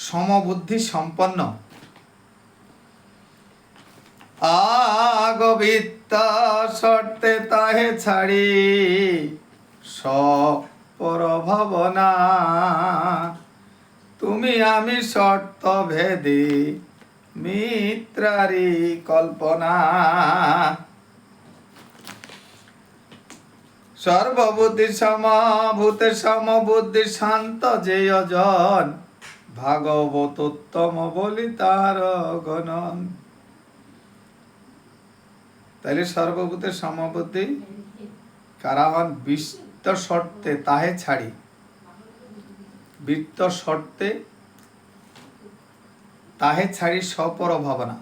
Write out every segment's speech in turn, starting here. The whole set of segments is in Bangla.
সমবুদ্ধি সম্পন্ন আগবিত্ত শর্তে তাহে ছাড়ি সপর ভাবনা তুমি আমি শর্ত ভেদে মিত্রারি কল্পনা সর্ববুদ্ধি সমভূতে সমবুদ্ধি শান্ত যে অজন ভাগবত উত্তম বলি তার গণন। তাহলে সর্বভূতে সমবুদ্ধি কারা হন? বৃত্ত শর্তে তাহে ছাড়ি, বৃত্ত শর্তে তাহে ছাড়ি সপর ভাবনা।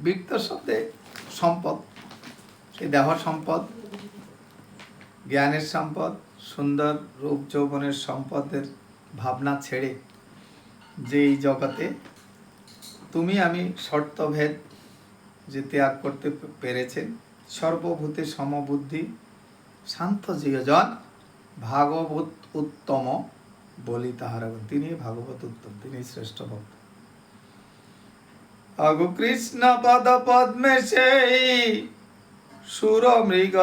বৃত্ত শব্দে সম্পদ, এই দেহ সম্পদ, জ্ঞানের সম্পদ, সুন্দর রূপ যৌবনের সম্পদের ভাবনা ছেড়ে যে এই জগতে তুমি আমি শর্তভেদ যে ত্যাগ করতে পেরেছেন, সর্বভূতে সমবুদ্ধি শান্ত জিয়জন ভাগবত উত্তম বলি তাহার। তিনি ভাগবত উত্তম, তিনি শ্রেষ্ঠ ভক্ত। আগু কৃষ্ণ পদ পদ্মে সেই সুর মৃগ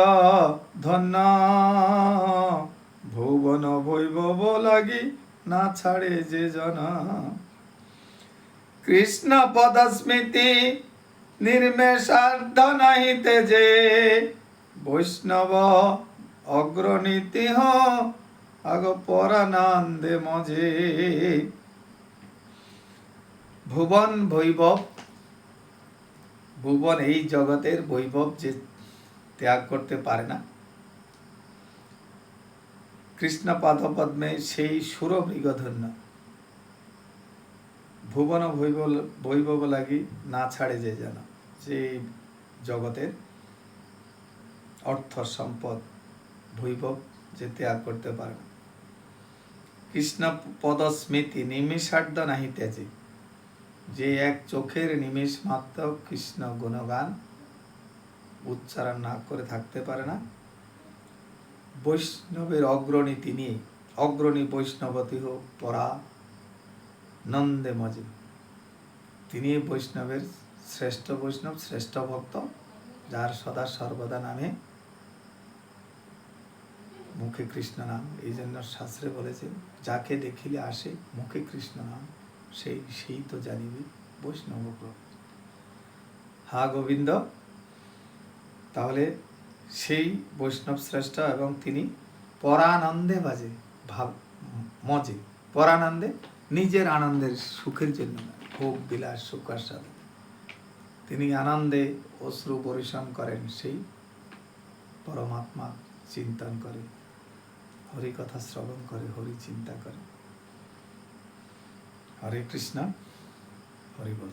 ধন্য ভুবন বৈভব লাগি না ছাড়ে যে জন। কৃষ্ণ পদ স্মৃতি নির্মেষার্ধ নাহিতে যে বৈষ্ণব অগ্রনীতি আগ পরানন্দে মজে। ভুবন বৈভব, ভুবন এই জগতের বৈভব যে ত্যাগ করতে পারে না, কৃষ্ণ পাদপদ্মে সেই সুরমৃগধন্য ভুবন বৈভব লাগি না ছাড়ে যে যেন, যে জগতের অর্থ সম্পদ বৈভব যে ত্যাগ করতে পারে না। কৃষ্ণ পদ স্মৃতি নিমিষার্ধ নাহিতেছে, যে এক চোখের নিমেষ মাত্র কৃষ্ণ গুণগান উচ্চারণ না করে থাকতে পারে না। বৈষ্ণবের অগ্রণী তিনি, অগ্রণী বৈষ্ণবতী হোক পরা নন্দে মজে। তিনি বৈষ্ণবের শ্রেষ্ঠ বৈষ্ণব, শ্রেষ্ঠ ভক্ত, যার সদা সর্বদা নামে মুখে কৃষ্ণ নাম। এই জন্য শাস্ত্রে বলেছেন, যাকে দেখিলে আসে মুখে কৃষ্ণ নাম, সেই তো জানিবি বৈষ্ণব প্রভু। হা গোবিন্দ, তাহলে সেই বৈষ্ণব শ্রেষ্ঠ এবং তিনি পরানন্দে বাজে ভাব মজে। পরানন্দে নিজের আনন্দের সুখের জন্য, ভোগ বিলাস সুখার সাথে তিনি আনন্দে অশ্রু পরিশন করেন, সেই পরমাত্মা চিন্তন করে, হরি কথা শ্রবণ করে, হরি চিন্তা করে। হরে কৃষ্ণ, হরি বল।